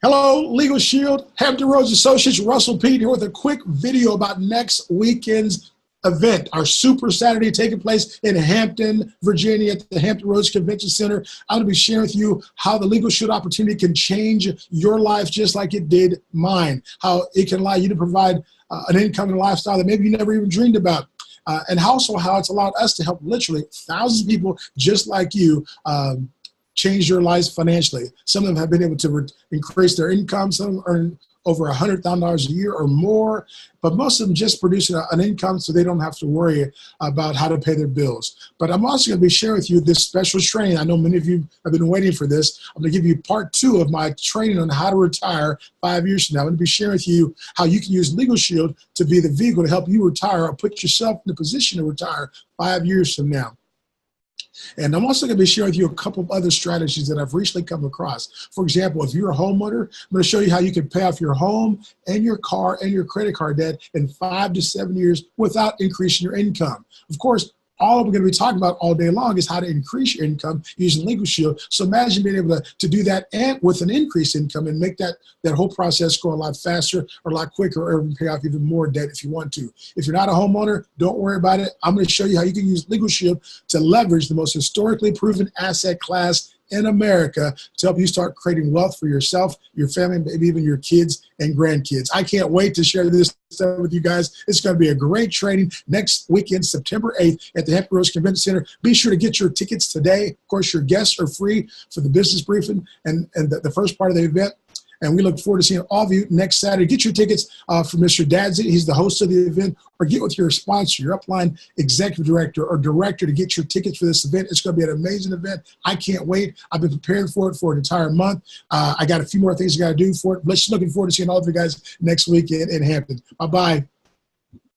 Hello, Legal Shield, Hampton Roads Associates, Russell Pete here with a quick video about next weekend's event, our Super Saturday taking place in Hampton, Virginia at the Hampton Roads Convention Center. I'm going to be sharing with you how the Legal Shield opportunity can change your life just like it did mine, how it can allow you to provide an income and a lifestyle that maybe you never even dreamed about. And also how it's allowed us to help literally thousands of people just like you change your lives financially. Some of them have been able to increase their income. Some of them earn over $100,000 a year or more, but most of them just produce an income so they don't have to worry about how to pay their bills. But I'm also going to be sharing with you this special training. I know many of you have been waiting for this. I'm going to give you part 2 of my training on how to retire 5 years from now. I'm going to be sharing with you how you can use LegalShield to be the vehicle to help you retire or put yourself in a position to retire 5 years from now. And I'm also going to be sharing with you a couple of other strategies that I've recently come across. For example, if you're a homeowner, I'm going to show you how you can pay off your home and your car and your credit card debt in 5 to 7 years without increasing your income. Of course, all we're going to be talking about all day long is how to increase your income using LegalShield. So imagine being able to do that and with an increased income and make that whole process go a lot faster or a lot quicker, or even pay off even more debt if you want to. If you're not a homeowner, don't worry about it. I'm going to show you how you can use LegalShield to leverage the most historically proven asset class in America to help you start creating wealth for yourself, your family, maybe even your kids and grandkids. I can't wait to share this stuff with you guys. It's going to be a great training next weekend, September 8th at the Hampton Roads Convention Center. Be sure to get your tickets today. Of course, your guests are free for the business briefing and the first part of the event. And we look forward to seeing all of you next Saturday. Get your tickets from Mr. Dadzie. He's the host of the event. Or get with your sponsor, your upline executive director or director to get your tickets for this event. It's going to be an amazing event. I can't wait. I've been preparing for it for an entire month. I got a few more things I got to do for it. But just looking forward to seeing all of you guys next week in Hampton. Bye-bye.